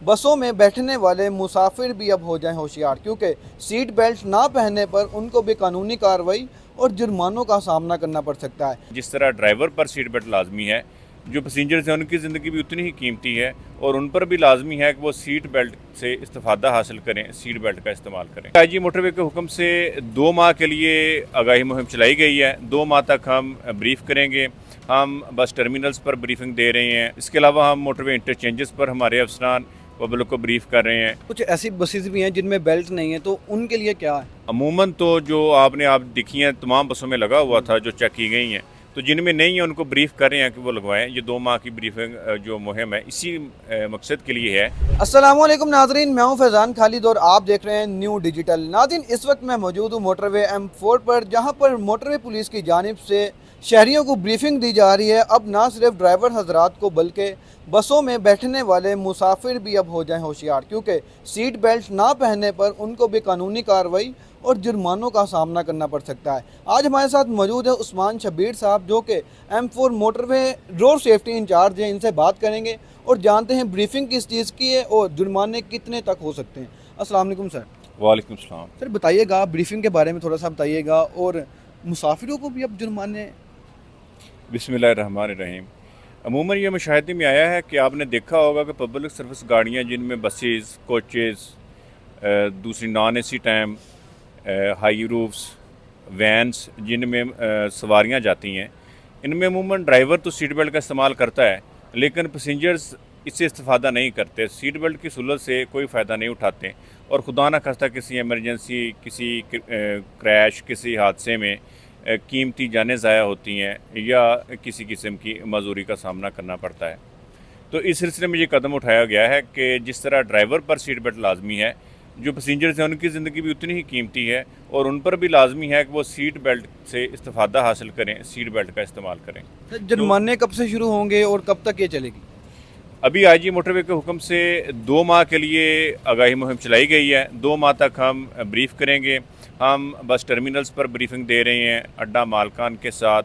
बसों में बैठने वाले मुसाफिर भी अब हो जाएं होशियार, क्योंकि सीट बेल्ट ना पहनने पर उनको भी कानूनी कार्रवाई और जुर्मानों का सामना करना पड़ सकता है। जिस तरह ड्राइवर पर सीट बेल्ट लाजमी है, जो पैसेंजर्स हैं उनकी ज़िंदगी भी उतनी ही कीमती है और उन पर भी लाजमी है कि वो सीट बेल्ट से इस्तेफादा हासिल करें, सीट बेल्ट का इस्तेमाल करें। आईजी मोटरवे के हुक्म से 2 माह के लिए आगाही मुहिम चलाई गई है। 2 माह तक हम ब्रीफ करेंगे। हम बस टर्मिनल्स पर ब्रीफिंग दे रहे हैं। इसके अलावा हम मोटरवे इंटरचेंजेस पर हमारे अफसरान पब्लिक को ब्रीफ कर रहे हैं। कुछ ऐसी बसेस भी हैं जिनमें बेल्ट नहीं है, तो उनके लिए क्या है? अमूमन तो जो आपने आप दिखी हैं तमाम बसों में लगा हुआ था, जो चेक की गई हैं, तो जिनमें नहीं है उनको ब्रीफ कर रहे हैं कि वो लगवाएं। ये 2 माह की ब्रीफिंग जो मुहिम है इसी मकसद के लिए है। अस्सलाम वालेकुम नाज़रीन, मैं हूं फैज़ान खालिद और आप देख रहे हैं न्यू डिजिटल। नाज़रीन, इस वक्त मैं मौजूद हूं मोटरवे M4 पर, जहां पर मोटरवे पुलिस की जानिब से शहरियों को ब्रीफिंग दी जा रही है। अब ना सिर्फ ड्राइवर हजरात को बल्कि बसों में बैठने वाले मुसाफिर भी अब हो जाएं होशियार, क्योंकि सीट बेल्ट ना पहनने पर उनको भी कानूनी कार्रवाई और जुर्मानों का सामना करना पड़ सकता है। आज हमारे साथ मौजूद है उस्मान शब्बीर साहब, जो कि M4 motorway road safety in charge हैं। इनसे बात करेंगे और जानते हैं ब्रीफिंग किस चीज़ की है और जुर्माने कितने तक हो सकते हैं। अस्सलाम वालेकुम सर। वालेकुम सलाम। सर बताइएगा, ब्रीफिंग के बारे में थोड़ा सा बताइएगा और मुसाफिरों को भी अब जुर्माने। बिस्मिल्लाहिर्रहमानिर्रहीम। अमूमन ये मुशाहिदे में आया है कि आपने देखा होगा कि पब्लिक सर्विस गाड़ियाँ जिनमें बसेस, कोचेज़, दूसरी non AC time, high roofs, vans जिनमें सवारियाँ जाती हैं, इनमें अमूमन ड्राइवर तो सीट बेल्ट का इस्तेमाल करता है, लेकिन पैसेंजर्स इससे इस्तेफादा नहीं करते। सीट बेल्ट की सहूलत से कोई फ़ायदा नहीं उठाते और खुदा न खास्ता किसी एमरजेंसी, किसी क्रैश, किसी हादसे में कीमती जानें ज़ाया होती हैं या किसी किस्म की मजूरी का सामना करना पड़ता है। तो इस सिलसिले में ये कदम उठाया गया है कि जिस तरह ड्राइवर पर सीट बेल्ट लाजमी है, जो पैसेंजर्स हैं उनकी ज़िंदगी भी उतनी ही कीमती है और उन पर भी लाजमी है कि वो सीट बेल्ट से इस्तेफादा हासिल करें, सीट बेल्ट का इस्तेमाल करें। जुर्माने कब से शुरू होंगे और कब तक ये चलेगी? अभी आईजी मोटरवे के हुक्म से 2 माह के लिए आगाही मुहिम चलाई गई है। 2 माह तक हम ब्रीफ करेंगे। हम बस टर्मिनल्स पर ब्रीफिंग दे रहे हैं, अड्डा मालकान के साथ,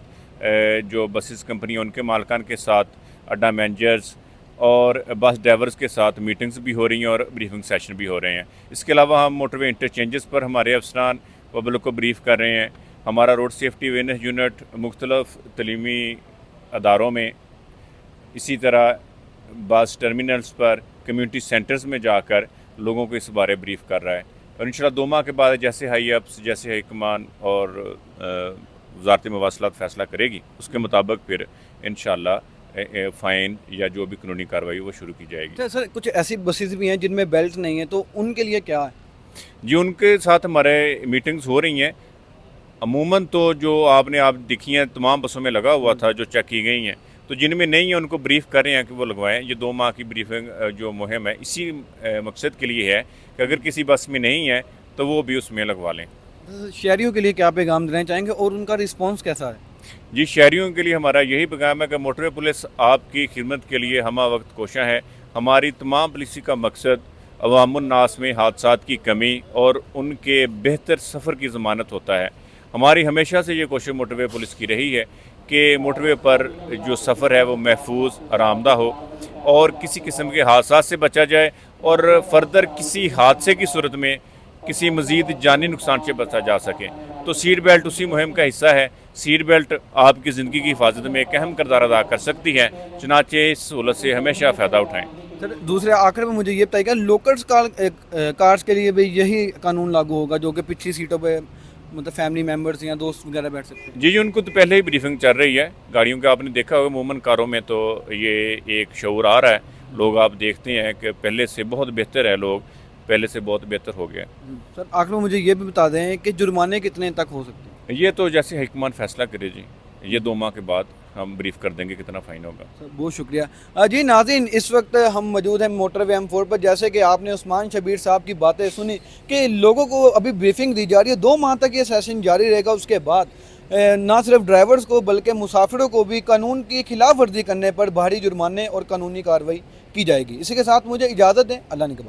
जो बसेस कंपनी उनके मालकान के साथ, अड्डा मैनेजर्स और बस ड्राइवर्स के साथ मीटिंग्स भी हो रही हैं और ब्रीफिंग सेशन भी हो रहे हैं। इसके अलावा हम मोटरवे इंटरचेंजेस पर हमारे अफसरान पब्लिक को ब्रीफ कर रहे हैं। हमारा रोड सेफ्टी अवेयरनेस यूनिट मुख्तलिफ तलीमी अदारों में, इसी तरह बस टर्मिनल्स पर, कम्यूनिटी सेंटर्स में जाकर लोगों को इस बारे ब्रीफ कर रहा है और इंशाल्लाह 2 माह के बाद जैसे हाई अप्स, जैसे हाई कमान और वज़ारत मवासलात फ़ैसला करेगी, उसके मुताबिक फिर इंशाल्लाह फ़ाइन या जो भी कानूनी कार्रवाई वो शुरू की जाएगी। सर कुछ ऐसी बसेस भी हैं जिनमें बेल्ट नहीं है, तो उनके लिए क्या है? जी, उनके साथ हमारे मीटिंग्स हो रही हैं। अमूमन तो जो आपने आप दिखी हैं तमाम बसों में लगा हुआ था, जो चेक की गई हैं, तो जिनमें नहीं है उनको ब्रीफ कर रहे हैं कि वो लगवाएं। ये 2 माह की ब्रीफिंग जो मुहिम है इसी मकसद के लिए है कि अगर किसी बस में नहीं है तो वो भी उसमें लगवा लें। शहरियों के लिए क्या पैगाम देना चाहेंगे और उनका रिस्पांस कैसा है? जी, शहरियों के लिए हमारा यही पैगाम है कि मोटरवे पुलिस आपकी खिदमत के लिए हमा वक्त कोशा है। हमारी तमाम पुलिस का मकसद अवामुन्नास में हादसात की कमी और उनके बेहतर सफ़र की ज़मानत होता है। हमारी हमेशा से ये कोशिश मोटरवे पुलिस की रही है कि मोटरवे पर जो सफ़र है वो महफूज, आरामदा हो और किसी किस्म के हादसात से बचा जाए और फर्दर किसी हादसे की सूरत में किसी मज़ीद जानी नुकसान से बचा जा सके। तो सीट बेल्ट उसी मुहिम का हिस्सा है। सीट बेल्ट आपकी ज़िंदगी की हिफाजत में एक अहम किरदार अदा कर सकती है, चुनाचे इस सहूलत से हमेशा फ़ायदा उठाएँ। सर दूसरे आखिर में मुझे ये बताइएगा, लोकल्स कार्स के लिए भी यही कानून लागू होगा, जो कि पिछली सीटों पे मतलब फैमिली मेम्बर्स या दोस्त वगैरह बैठ सकते हैं? जी, उनको तो पहले ही ब्रीफिंग चल रही है गाड़ियों के। आपने देखा होगा अमूमन कारों में तो ये एक शऊर आ रहा है। लोग आप देखते हैं कि पहले से बहुत बेहतर है, लोग पहले से बहुत बेहतर हो गया। सर आखिर में मुझे ये भी बता दें कि जुर्माने कितने तक हो सकते हैं? ये तो जैसे हाईकमान फैसला करे जी, ये 2 माह के बाद हम ब्रीफ कर देंगे कितना फ़ाइन होगा। सर बहुत शुक्रिया। जी नाज़रीन, इस वक्त हम मौजूद हैं मोटरवे M4 पर। जैसे कि आपने उस्मान शब्बीर साहब की बातें सुनी कि लोगों को अभी ब्रीफिंग दी जा रही है। 2 माह तक ये सेशन जारी रहेगा। उसके बाद ना सिर्फ ड्राइवर्स को बल्कि मुसाफिरों को भी कानून की खिलाफ वर्जी करने पर भारी जुर्माने और कानूनी कार्रवाई की जाएगी। इसी के साथ मुझे इजाज़त दें। अल्लाह निगहबान।